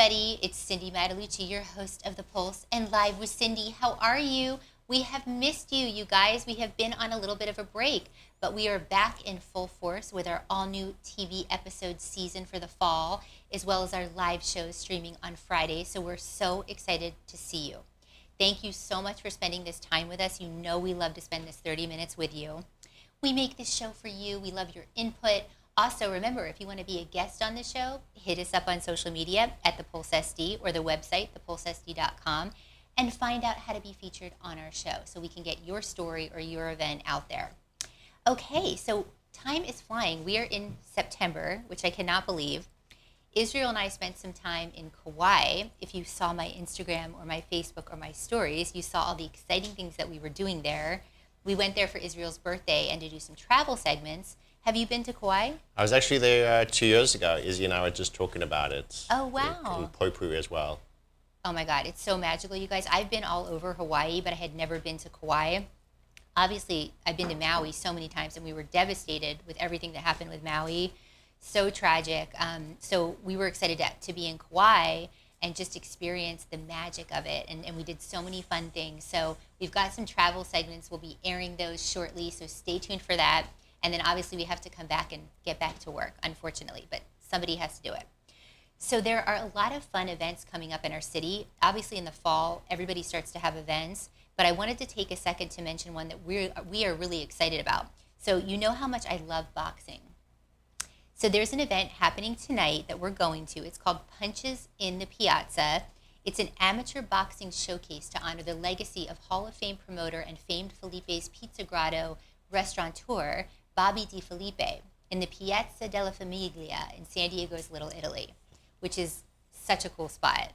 everybody. It's Cindy Matalucci, your host of The Pulse and Live with Cindy. How are you? We have missed you, you guys. We have been on a little bit of a break, but we are back in full force with our all-new TV episode season for the fall, as well as our live shows streaming on Friday. So we're so excited to see you. Thank you so much for spending this time with us. You know we love to spend this 30 minutes with you. We make this show for you. We love your input. Also, remember, if you want to be a guest on the show, hit us up on social media at The Pulse SD or the website, thepulsesd.com, and find out how to be featured on our show so we can get your story or your event out there. Okay, so time is flying. We are in September, which I cannot believe. Israel and I spent some time in Kauai. If you saw my Instagram or my Facebook or my stories, you saw all the exciting things that we were doing there. We went there for Israel's birthday and to do some travel segments. Have you been to Kauai? I was actually there 2 years ago. Izzy and I were just talking about it. Oh, wow. In Poipu as well. Oh my God, it's so magical, you guys. I've been all over Hawaii, but I had never been to Kauai. Obviously, I've been to Maui so many times, and we were devastated with everything that happened with Maui. So tragic. So we were excited to be in Kauai and just experience the magic of it. And we did so many fun things. So we've got some travel segments. We'll be airing those shortly, so stay tuned for that. And then obviously we have to come back and get back to work, unfortunately, but somebody has to do it. So there are a lot of fun events coming up in our city. Obviously in the fall, everybody starts to have events, but I wanted to take a second to mention one that we are really excited about. So you know how much I love boxing. So there's an event happening tonight that we're going to. It's called Punches in the Piazza. It's an amateur boxing showcase to honor the legacy of Hall of Fame promoter and famed Felipe's Pizza Grotto restaurateur, Bobby DeFelipe, in the Piazza della Famiglia in San Diego's Little Italy, which is such a cool spot,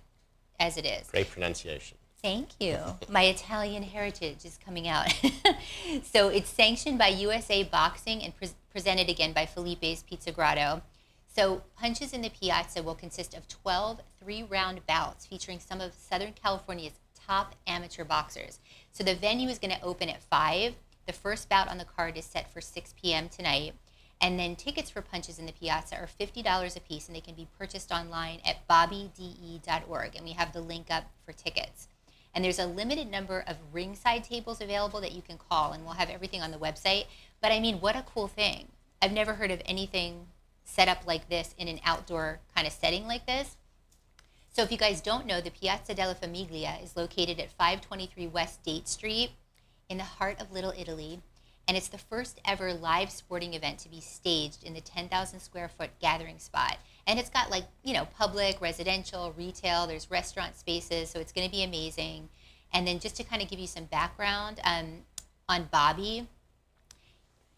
as it is. Great pronunciation. Thank you. My Italian heritage is coming out. So it's sanctioned by USA Boxing and presented again by Felipe's Pizza Grotto. So Punches in the Piazza will consist of 12 three-round bouts featuring some of Southern California's top amateur boxers. So the venue is going to open at 5. The first bout on the card is set for 6 p.m. tonight. And then tickets for Punches in the Piazza are $50 a piece, and they can be purchased online at bobbyde.org. And we have the link up for tickets. And there's a limited number of ringside tables available that you can call, and we'll have everything on the website. But I mean, what a cool thing. I've never heard of anything set up like this in an outdoor kind of setting like this. So if you guys don't know, the Piazza della Famiglia is located at 523 West Date Street in the heart of Little Italy. And it's the first ever live sporting event to be staged in the 10,000 square foot gathering spot. And it's got public, residential, retail, there's restaurant spaces, so it's gonna be amazing. And then just to kind of give you some background on Bobby,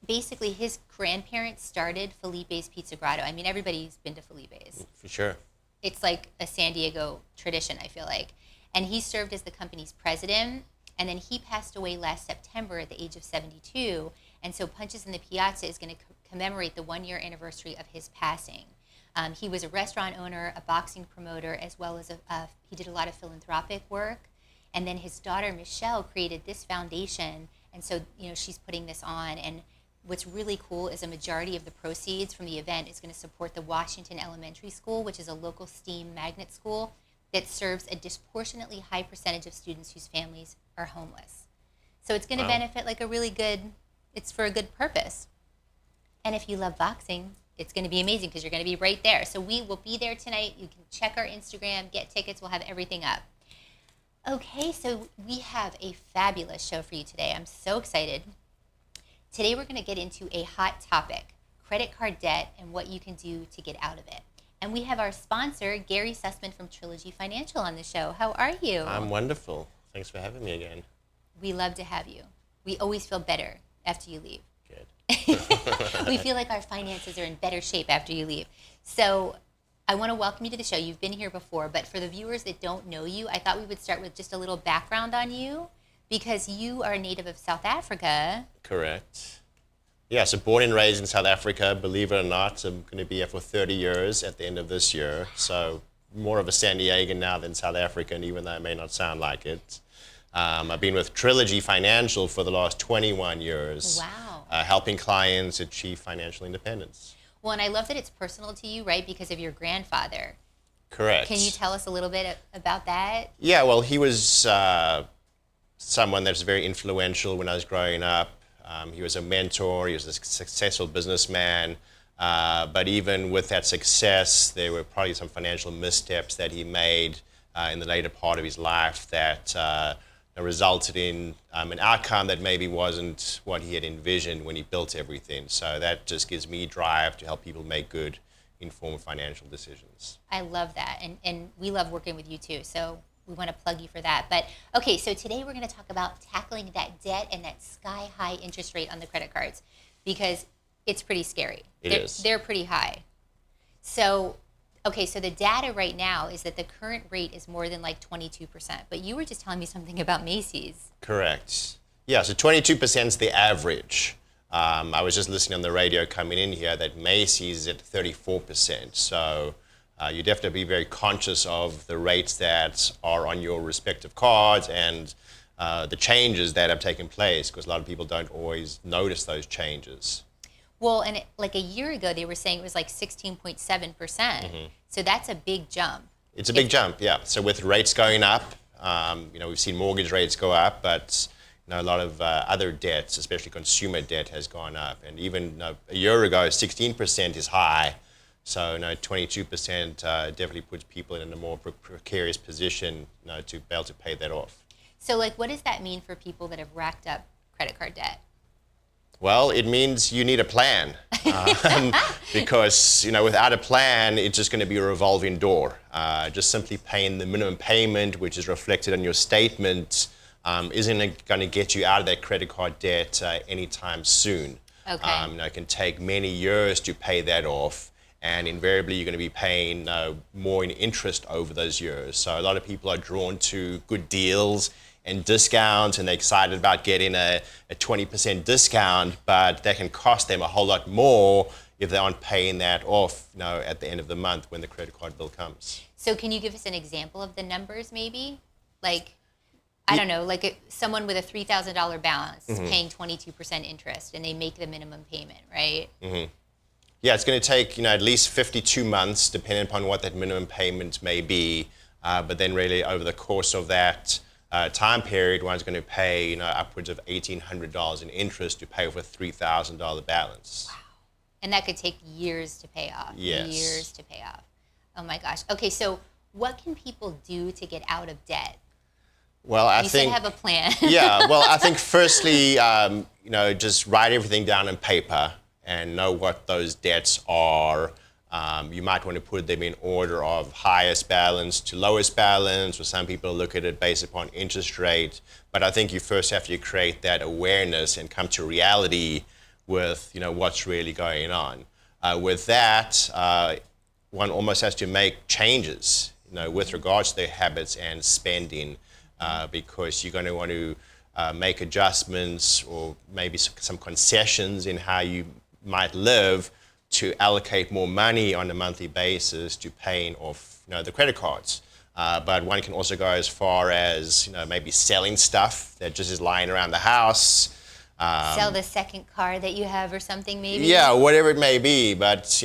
basically his grandparents started Felipe's Pizza Grotto. I mean, everybody's been to Felipe's. For sure. It's like a San Diego tradition, I feel like. And he served as the company's president. And then he passed away last September at the age of 72. And so Punches in the Piazza is going to commemorate the 1-year anniversary of his passing. He was a restaurant owner, a boxing promoter, as well as he did a lot of philanthropic work. And then his daughter, Michelle, created this foundation. And so, she's putting this on. And what's really cool is a majority of the proceeds from the event is going to support the Washington Elementary School, which is a local STEAM magnet school that serves a disproportionately high percentage of students whose families are homeless. So it's going to benefit it's for a good purpose. And if you love boxing, it's going to be amazing because you're going to be right there. So we will be there tonight. You can check our Instagram, get tickets. We'll have everything up. Okay, so we have a fabulous show for you today. I'm so excited. Today we're going to get into a hot topic, credit card debt and what you can do to get out of it. And we have our sponsor, Gary Sussman from Trilogy Financial on the show. How are you? I'm wonderful. Thanks for having me again. We love to have you. We always feel better after you leave. Good. We feel like our finances are in better shape after you leave. So I want to welcome you to the show. You've been here before, but for the viewers that don't know you, I thought we would start with just a little background on you because you are a native of South Africa. Correct. Yeah, so born and raised in South Africa, believe it or not, I'm going to be here for 30 years at the end of this year. So more of a San Diegan now than South African, even though it may not sound like it. I've been with Trilogy Financial for the last 21 years. Wow. Helping clients achieve financial independence. Well, and I love that it's personal to you, right, because of your grandfather. Correct. Can you tell us a little bit about that? Yeah, well, he was someone that's very influential when I was growing up. He was a mentor, he was a successful businessman, but even with that success, there were probably some financial missteps that he made in the later part of his life that resulted in an outcome that maybe wasn't what he had envisioned when he built everything. So that just gives me drive to help people make good, informed financial decisions. I love that, and we love working with you too, so we want to plug you for that. But okay, so today we're going to talk about tackling that debt and that sky-high interest rate on the credit cards, because it's pretty scary. They're pretty high. So, okay, so the data right now is that the current rate is more than like 22%, but you were just telling me something about Macy's. Correct. Yeah, so 22% is the average. I was just listening on the radio coming in here that Macy's is at 34%. So you definitely have to be very conscious of the rates that are on your respective cards and the changes that have taken place, because a lot of people don't always notice those changes. Well, and like a year ago, they were saying it was like 16.7%. So that's a big jump. It's a big jump, yeah. So with rates going up, we've seen mortgage rates go up, but a lot of other debts, especially consumer debt, has gone up. And even a year ago, 16% is high. So 22% definitely puts people in a more precarious position to be able to pay that off. So like, what does that mean for people that have racked up credit card debt? Well, it means you need a plan, because without a plan, it's just going to be a revolving door. Just simply paying the minimum payment, which is reflected on your statement, isn't going to get you out of that credit card debt anytime soon. Okay. It can take many years to pay that off, and invariably you're going to be paying more in interest over those years. So a lot of people are drawn to good deals and discounts, and they're excited about getting a 20% discount, but that can cost them a whole lot more if they aren't paying that off at the end of the month when the credit card bill comes. So can you give us an example of the numbers maybe? Like, I don't know, like someone with a $3,000 balance is paying 22% interest and they make the minimum payment, right? Yeah, it's going to take at least 52 months, depending upon what that minimum payment may be. But then really over the course of that time period, one's going to pay upwards of $1,800 in interest to pay off a $3,000 balance. Wow. And that could take years to pay off. Yes. Years to pay off. Oh my gosh. Okay, so what can people do to get out of debt? Well, I you think said have a plan. Yeah, well, I think firstly, just write everything down on paper and know what those debts are. You might want to put them in order of highest balance to lowest balance, or some people look at it based upon interest rate. But I think you first have to create that awareness and come to reality with what's really going on. With that, one almost has to make changes with regards to their habits and spending, because you're going to want to make adjustments or maybe some concessions in how you might live to allocate more money on a monthly basis to paying off the credit cards. But one can also go as far as maybe selling stuff that just is lying around the house. Sell the second car that you have or something maybe? Yeah, whatever it may be. But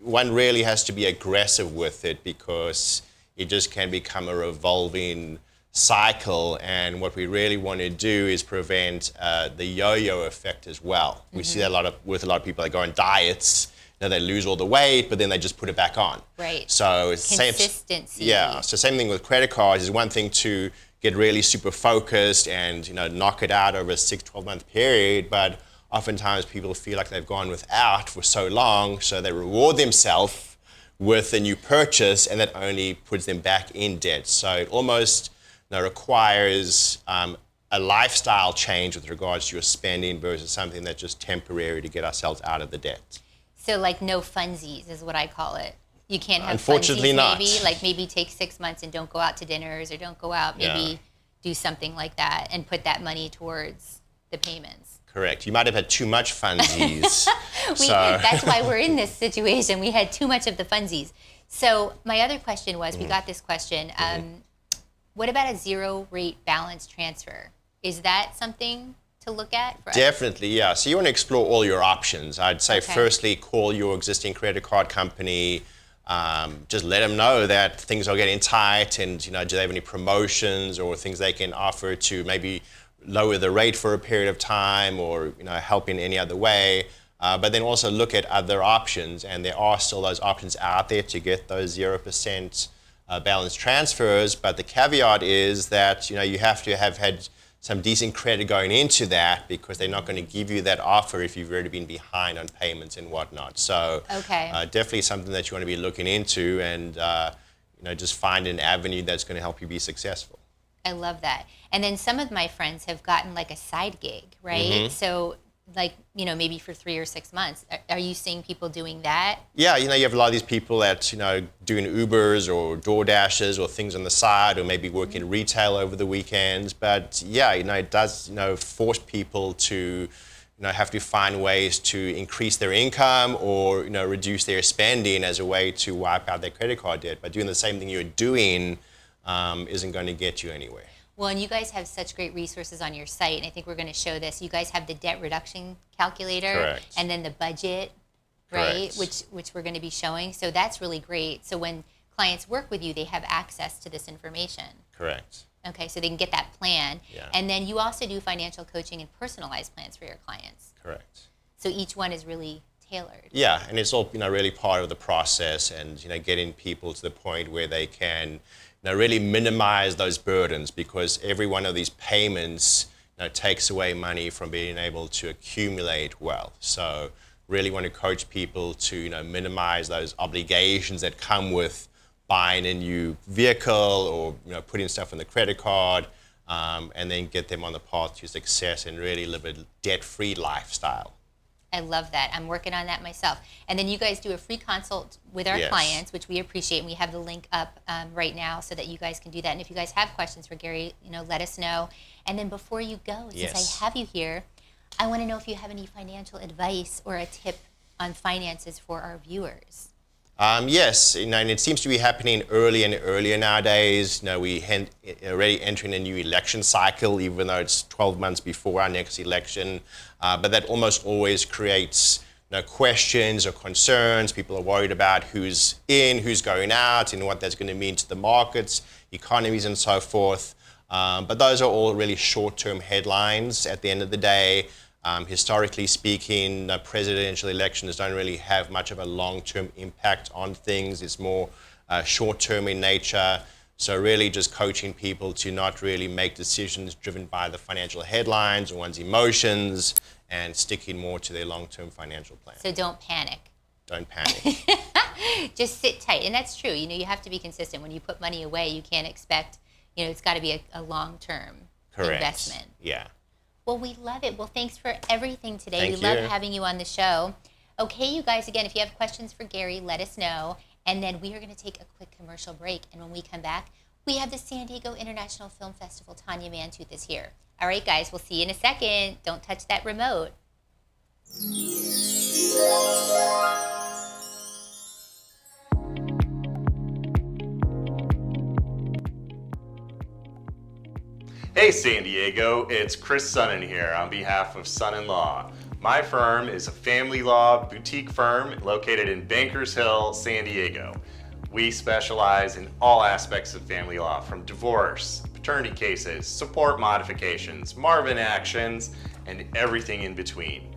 one really has to be aggressive with it, because it just can become a revolving cycle, and what we really want to do is prevent the yo-yo effect as well. We see that with a lot of people that go on diets. They lose all the weight, but then they just put it back on. Right. So it's consistency. Yeah. So same thing with credit cards. Is one thing to get really super focused and knock it out over a 6-12 month period, but oftentimes people feel like they've gone without for so long, so they reward themselves with a new purchase, and that only puts them back in debt. So it almost requires a lifestyle change with regards to your spending versus something that's just temporary to get ourselves out of the debt. So like no funsies is what I call it. You can't have Unfortunately funsies not. maybe, like maybe take 6 months and don't go out to dinners or don't go out, maybe do something like that and put that money towards the payments. Correct. You might have had too much funsies. That's why we're in this situation. We had too much of the funsies. So my other question was, we got this question, what about a zero rate balance transfer? Is that something to look at for us? Definitely, yeah. So you want to explore all your options. I'd say firstly, call your existing credit card company, just let them know that things are getting tight, and do they have any promotions or things they can offer to maybe lower the rate for a period of time, or help in any other way. But then also look at other options, and there are still those options out there to get those 0% balance transfers. But the caveat is that you have to have had some decent credit going into that, because they're not going to give you that offer if you've already been behind on payments and whatnot. So definitely something that you want to be looking into, and just find an avenue that's going to help you be successful. I love that. And then some of my friends have gotten like a side gig, right? So maybe for 3 or 6 months. Are you seeing people doing that? Yeah, you have a lot of these people that, doing Ubers or DoorDashes or things on the side, or maybe working retail over the weekends. But yeah, it does, force people to, have to find ways to increase their income, or, reduce their spending as a way to wipe out their credit card debt. But doing the same thing you're doing isn't going to get you anywhere. Well, and you guys have such great resources on your site, and I think we're going to show this. You guys have the debt reduction calculator, correct, and then the budget, right, which we're going to be showing. So that's really great. So when clients work with you, they have access to this information. Correct. Okay, so they can get that plan. Yeah. And then you also do financial coaching and personalized plans for your clients. Correct. So each one is really tailored. Yeah, and it's all really part of the process, and getting people to the point where they can really minimize those burdens, because every one of these payments takes away money from being able to accumulate wealth. So really want to coach people to minimize those obligations that come with buying a new vehicle, or putting stuff on the credit card, and then get them on the path to success and really live a debt-free lifestyle. I love that. I'm working on that myself. And then you guys do a free consult with our clients, which we appreciate. And we have the link up right now so that you guys can do that. And if you guys have questions for Gary, let us know. And then before you go, since I have you here, I want to know if you have any financial advice or a tip on finances for our viewers. Yes, and it seems to be happening earlier and earlier nowadays. We already entering a new election cycle, even though it's 12 months before our next election. But that almost always creates questions or concerns. People are worried about who's in, who's going out, and what that's going to mean to the markets, economies, and so forth. But those are all really short-term headlines at the end of the day. Historically speaking, presidential elections don't really have much of a long-term impact on things. It's more short-term in nature. So really just coaching people to not really make decisions driven by the financial headlines or one's emotions, and sticking more to their long-term financial plan. So don't panic. Don't panic. Just sit tight. And that's true. You have to be consistent. When you put money away, you can't expect, it's got to be a long-term investment. Yeah. Well, we love it. Well, thanks for everything today. Thank we you. love having you on the show. Okay, you guys, again, if you have questions for Gary, let us know. And then we are going to take a quick commercial break. And when we come back, we have the San Diego International Film Festival. Tonya Mantooth is here. All right, guys, we'll see you in a second. Don't touch that remote. Hey San Diego, it's Chris Sunnan here on behalf of Sunnan Law. My firm is a family law boutique firm located in Bankers Hill, San Diego. We specialize in all aspects of family law, from divorce, paternity cases, support modifications, Marvin actions, and everything in between.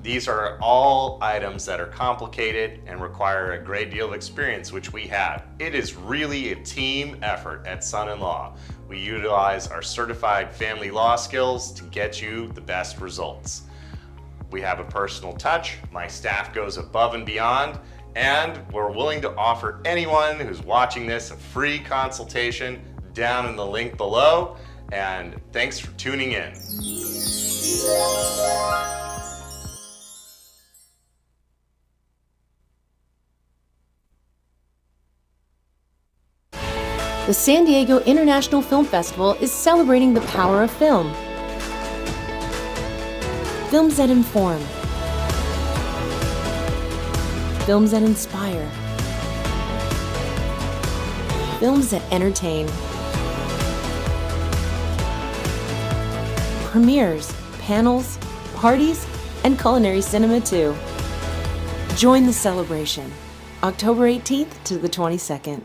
These are all items that are complicated and require a great deal of experience, which we have. It is really a team effort at Sunnan Law. We utilize our certified family law skills to get you the best results. We have a personal touch, my staff goes above and beyond, and we're willing to offer anyone who's watching this a free consultation down in the link below. And thanks for tuning in. The San Diego International Film Festival is celebrating the power of film. Films that inform. Films that inspire. Films that entertain. Premieres, panels, parties, and culinary cinema too. Join the celebration. October 18th to the 22nd.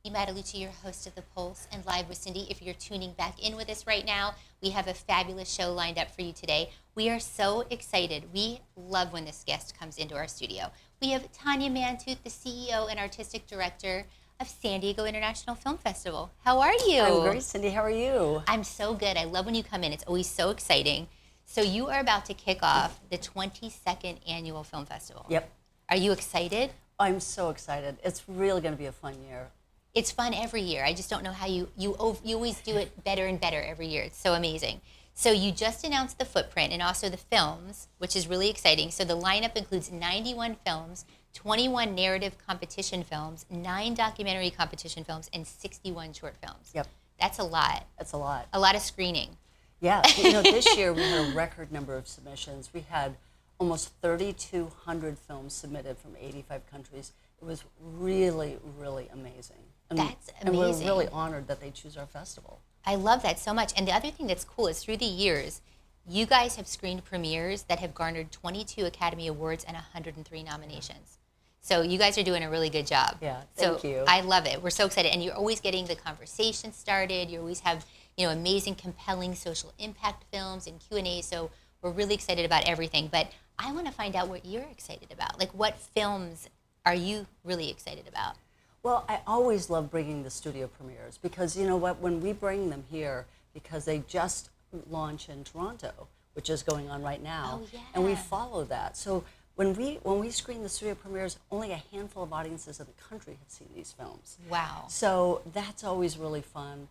Matalucci, your host of The Pulse and Live with Cindy. If you're tuning back in with us right now, we have a fabulous show lined up for you today. We are so excited. We love when this guest comes into our studio. We have Tonya Mantooth, the CEO and Artistic Director of San Diego International Film Festival. How are you? I'm great, Cindy. How are you? I'm so good. I love when you come in. It's always so exciting. So you are about to kick off the 22nd Annual Film Festival. Yep. Are you excited? I'm so excited. It's really going to be a fun year. It's fun every year. I just don't know how you always do it better and better every year. It's so amazing. So you just announced the footprint and also the films, which is really exciting. So the lineup includes 91 films, 21 narrative competition films, 9 documentary competition films, and 61 short films. Yep. That's a lot. That's a lot. A lot of screening. Yeah. This year we had a record number of submissions. We had almost 3,200 films submitted from 85 countries. It was really, really amazing. That's amazing. And we're really honored that they choose our festival. I love that so much. And the other thing that's cool is through the years, you guys have screened premieres that have garnered 22 Academy Awards and 103 nominations. So you guys are doing a really good job. Yeah, thank you. I love it. We're so excited. And you're always getting the conversation started. You always have, amazing, compelling social impact films and Q&As. So we're really excited about everything. But I want to find out what you're excited about. Like, what films are you really excited about? Well, I always love bringing the studio premieres because you know what, when we bring them here, because they just launch in Toronto, which is going on right now, and we follow that. So when we screen the studio premieres, only a handful of audiences in the country have seen these films. Wow. So that's always really fun.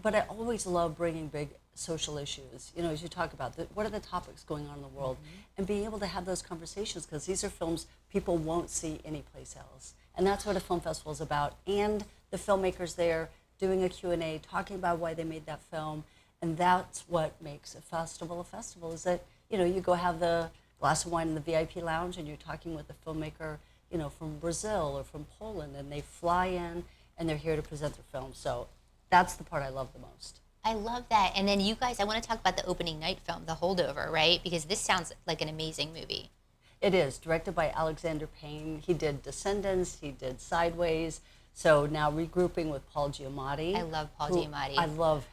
But I always love bringing big social issues, as you talk about, what are the topics going on in the world, and being able to have those conversations, because these are films people won't see anyplace else. And that's what a film festival is about. And the filmmakers there doing a Q&A, talking about why they made that film. And that's what makes a festival, is that, you go have the glass of wine in the VIP lounge and you're talking with a filmmaker, from Brazil or from Poland, and they fly in and they're here to present their film. So that's the part I love the most. I love that. And then you guys, I want to talk about the opening night film, The Holdover, right? Because this sounds like an amazing movie. It is, directed by Alexander Payne. He did Descendants, he did Sideways, so now regrouping with Paul Giamatti. I love Paul Giamatti. I love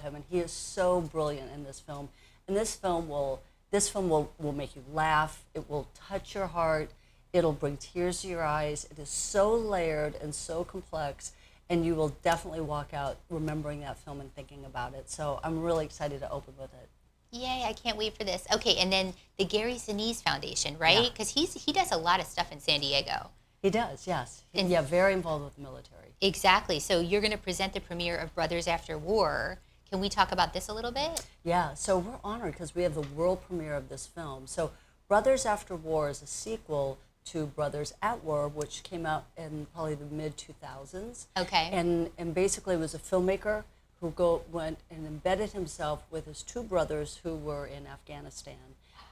him, and he is so brilliant in this film. And this film will make you laugh, it will touch your heart, it'll bring tears to your eyes. It is so layered and so complex, and you will definitely walk out remembering that film and thinking about it. So I'm really excited to open with it. Yay, I can't wait for this. Okay, and then the Gary Sussman Foundation, right? Because he does a lot of stuff in San Diego. He does, yes. And very involved with the military. Exactly. So you're going to present the premiere of Brothers After War. Can we talk about this a little bit? Yeah, so we're honored because we have the world premiere of this film. So Brothers After War is a sequel to Brothers at War, which came out in probably the mid-2000s. Okay. And basically it was a filmmaker who went and embedded himself with his 2 brothers who were in Afghanistan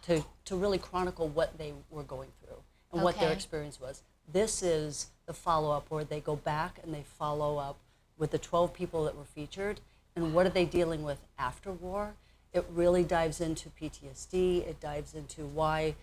to really chronicle what they were going through and what their experience was. This is the follow-up where they go back and they follow up with the 12 people that were featured and what are they dealing with after war. It really dives into PTSD. It dives into why,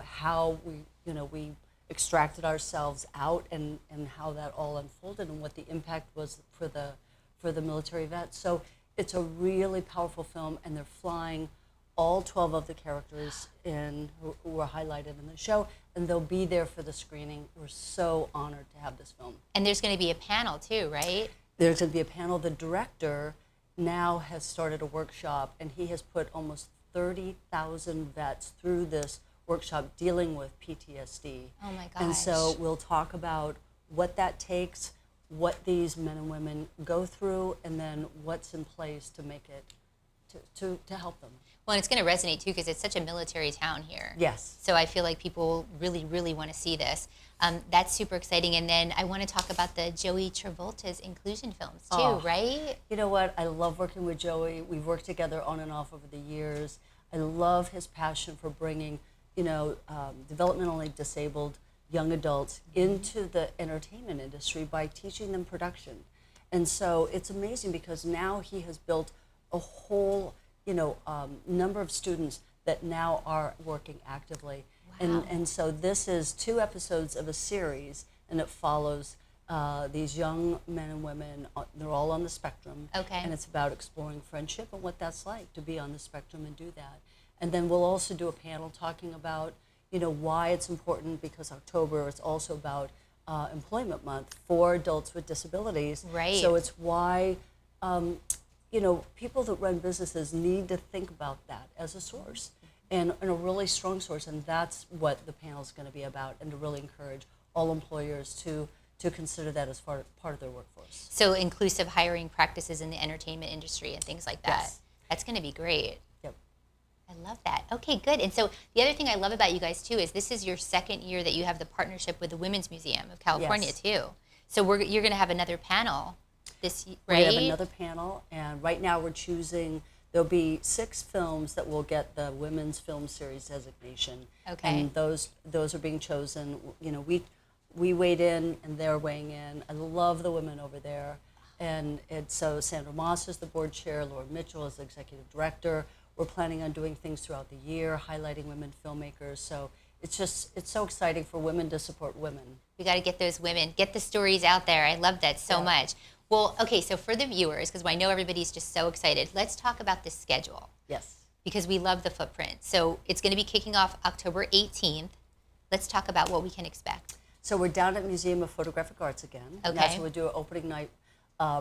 how we extracted ourselves out and how that all unfolded and what the impact was for the military vets. So it's a really powerful film, and they're flying all 12 of the characters in who are highlighted in the show, and they'll be there for the screening. We're so honored to have this film. And there's going to be a panel too, right? There's going to be a panel. The director now has started a workshop, and he has put almost 30,000 vets through this workshop dealing with PTSD. Oh my gosh. And so we'll talk about what that takes, what these men and women go through, and then what's in place to make it, to help them. Well, and it's going to resonate too because it's such a military town here. Yes. So I feel like people really, really want to see this. That's super exciting. And then I want to talk about the Joey Travolta's inclusion films too, right? You know what? I love working with Joey. We've worked together on and off over the years. I love his passion for bringing, developmentally disabled young adults into the entertainment industry by teaching them production. And so it's amazing because now he has built a whole, number of students that now are working actively. And so this is 2 episodes of a series, and it follows these young men and women. They're all on the spectrum. Okay. And it's about exploring friendship and what that's like to be on the spectrum and do that. And then we'll also do a panel talking about, why it's important, because October is also about Employment Month for adults with disabilities. Right. So it's why, people that run businesses need to think about that as a source, and a really strong source. And that's what the panel is going to be about, and to really encourage all employers to consider that as part of their workforce. So inclusive hiring practices in the entertainment industry and things like that. Yes. That's going to be great. Yep. I love that. Okay, good. And so the other thing I love about you guys too is this is your 2nd year that you have the partnership with the Women's Museum of California Yes. too. So you're going to have another panel this, right? We have another panel, and right now we're choosing. There'll be 6 films that will get the Women's Film Series designation. Okay. And those are being chosen. We weighed in, and they're weighing in. I love the women over there. And so Sandra Moss is the board chair, Laura Mitchell is the executive director. We're planning on doing things throughout the year, highlighting women filmmakers. So it's so exciting for women to support women. We got to get those women, get the stories out there. I love that so much. Well, okay, so for the viewers, because I know everybody's just so excited, let's talk about the schedule. Yes. Because we love the footprint. So it's going to be kicking off October 18th. Let's talk about what we can expect. So we're down at Museum of Photographic Arts again. And that's where we do an opening night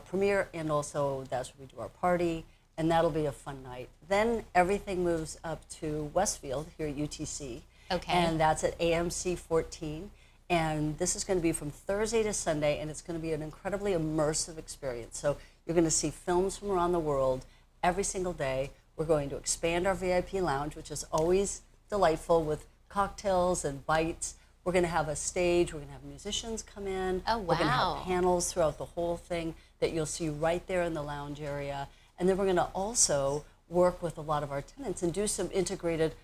premiere, and also that's where we do our party, and that'll be a fun night. Then everything moves up to Westfield here at UTC. Okay. And that's at AMC 14. And this is going to be from Thursday to Sunday, and it's going to be an incredibly immersive experience. So you're going to see films from around the world every single day. We're going to expand our VIP lounge, which is always delightful, with cocktails and bites. We're going to have a stage. We're going to have musicians come in. Oh, We're going to wow. have panels throughout the whole thing that you'll see right there in the lounge area. And then we're going to also work with a lot of our tenants and do some integrated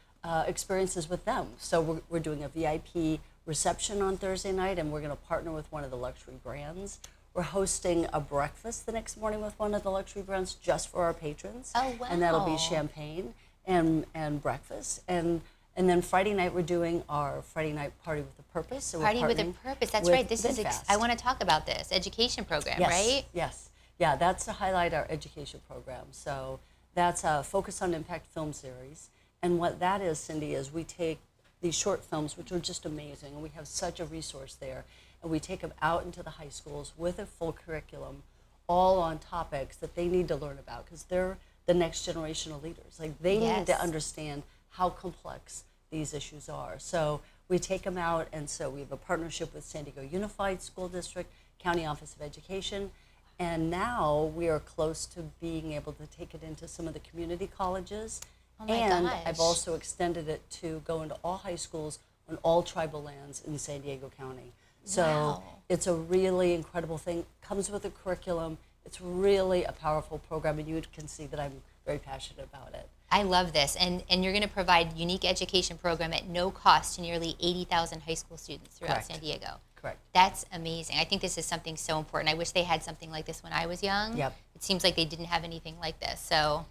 experiences with them. So we're doing a VIP reception on Thursday night, and we're going to partner with one of the luxury brands. We're hosting a breakfast the next morning with one of the luxury brands just for our patrons. Oh, wow. And that'll be champagne and breakfast. And then Friday night, we're doing our Friday night Party with a Purpose. So Party we're with a partnering Purpose. That's with right. This is. VinFast. I want to talk about this education program, Yes, right? yes. Yeah, that's to highlight our education program. So that's a Focus on Impact film series. And what that is, Cindy, is we take these short films, which are just amazing, and we have such a resource there, and we take them out into the high schools with a full curriculum, all on topics that they need to learn about, because they're the next generation of leaders. Like, they need to Yes. understand how complex these issues are. So we take them out, and so we have a partnership with San Diego Unified School District, County Office of Education, and now we are close to being able to take it into some of the community colleges. Oh my and gosh. I've also extended it to go into all high schools on all tribal lands in San Diego County. So Wow. it's a really incredible thing. Comes with a curriculum. It's really a powerful program, and you can see that I'm very passionate about it. I love this. And you're going to provide unique education program at no cost to nearly 80,000 high school students throughout Correct. San Diego. Correct. That's amazing. I think this is something so important. I wish they had something like this when I was young. Yep. It seems like they didn't have anything like this. So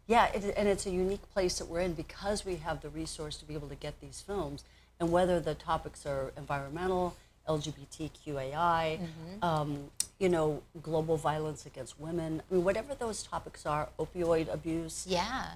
Yeah, and it's a unique place that we're in because we have the resource to be able to get these films, and whether the topics are environmental, LGBTQAI, global violence against women, I mean, whatever those topics are, opioid abuse, yeah.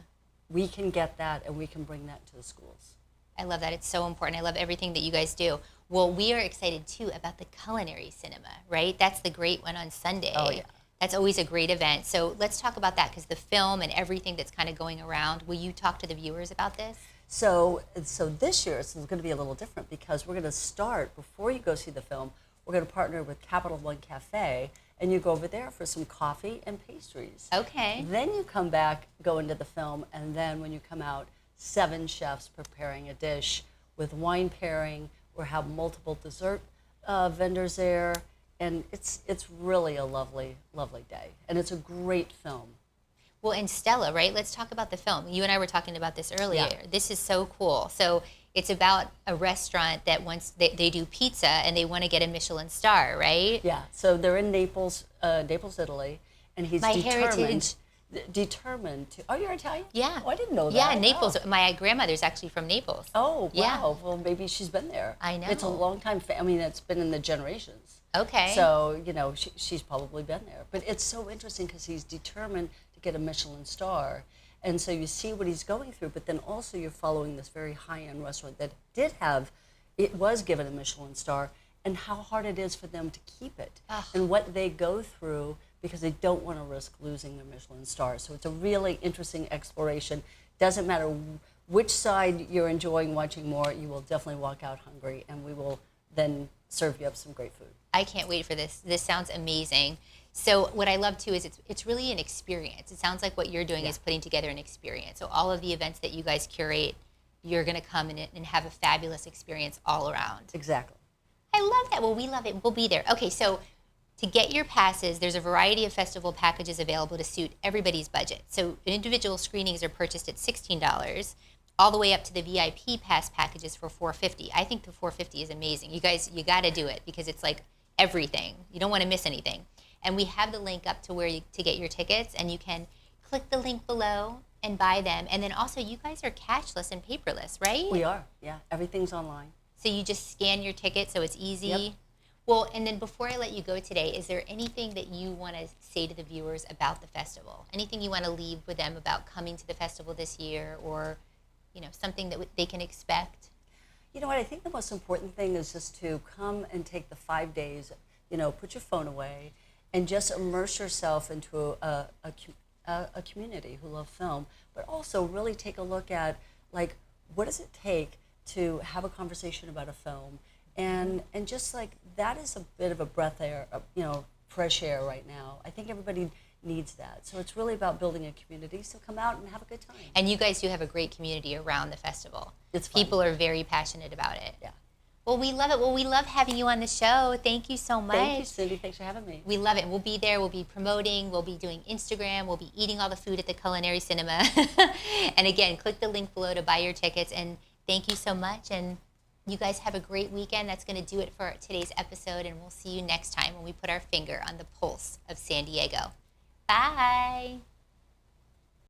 we can get that and we can bring that to the schools. I love that. It's so important. I love everything that you guys do. Well, we are excited too about the culinary cinema, right? That's the great one on Sunday. Oh, yeah. That's always a great event. So let's talk about that, because the film and everything that's kind of going around. Will you talk to the viewers about this? So this year it's going to be a little different because we're going to start, before you go see the film, we're going to partner with Capital One Cafe, and you go over there for some coffee and pastries. Okay. Then you come back, go into the film, and then when you come out, 7 chefs preparing a dish with wine pairing. We'll have multiple dessert vendors there, and it's really a lovely, lovely day. And it's a great film. Well, and Stella, right? Let's talk about the film. You and I were talking about this earlier. Yeah. This is so cool. So it's about a restaurant that once they do pizza and they want to get a Michelin star, right? Yeah, so they're in Naples, Italy, and he's My determined. heritage. determined to. Oh, you're Italian? Yeah. Oh, I didn't know that. Yeah, Naples. Oh. My grandmother's actually from Naples. Oh, wow. Yeah. Well, maybe she's been there. I know. It's a long time. I mean, it's been in the generations. Okay. So, you know, she's probably been there. But it's so interesting because he's determined to get a Michelin star. And so you see what he's going through, but then also you're following this very high-end restaurant that it was given a Michelin star, and how hard it is for them to keep it, and what they go through because they don't want to risk losing their Michelin star. So it's a really interesting exploration. Doesn't matter which side you're enjoying watching more, you will definitely walk out hungry, and we will then serve you up some great food. I can't wait for this. This sounds amazing. So what I love too is it's really an experience. It sounds like what you're doing is putting together an experience. So all of the events that you guys curate, you're going to come in and have a fabulous experience all around. Exactly. I love that. Well, we love it. We'll be there. Okay, so to get your passes, there's a variety of festival packages available to suit everybody's budget. So individual screenings are purchased at $16, all the way up to the VIP pass packages for $450. I think the $450 is amazing. You guys, you got to do it because it's like everything. You don't want to miss anything. And we have the link up to to get your tickets, and you can click the link below and buy them. And then also, you guys are cashless and paperless, right? We are, yeah. Everything's online. So you just scan your ticket, so it's easy. Yep. Well, and then before I let you go today, is there anything that you want to say to the viewers about the festival? Anything you want to leave with them about coming to the festival this year, or something that they can expect? You know what? I think the most important thing is just to come and take the 5 days. Put your phone away, and just immerse yourself into a community who love film, but also really take a look at, like, what does it take to have a conversation about a film, and just like that is a bit of a breath air, fresh air right now. I think everybody needs that. So it's really about building a community. So come out and have a good time. And you guys do have a great community around the festival. It's fun. People are very passionate about it. Yeah. Well, we love it. Well, we love having you on the show. Thank you so much. Thank you, Cindy. Thanks for having me. We love it. We'll be there. We'll be promoting. We'll be doing Instagram. We'll be eating all the food at the Culinary Cinema. And again, click the link below to buy your tickets. And thank you so much. And you guys have a great weekend. That's going to do it for today's episode. And we'll see you next time when we put our finger on the pulse of San Diego. Bye.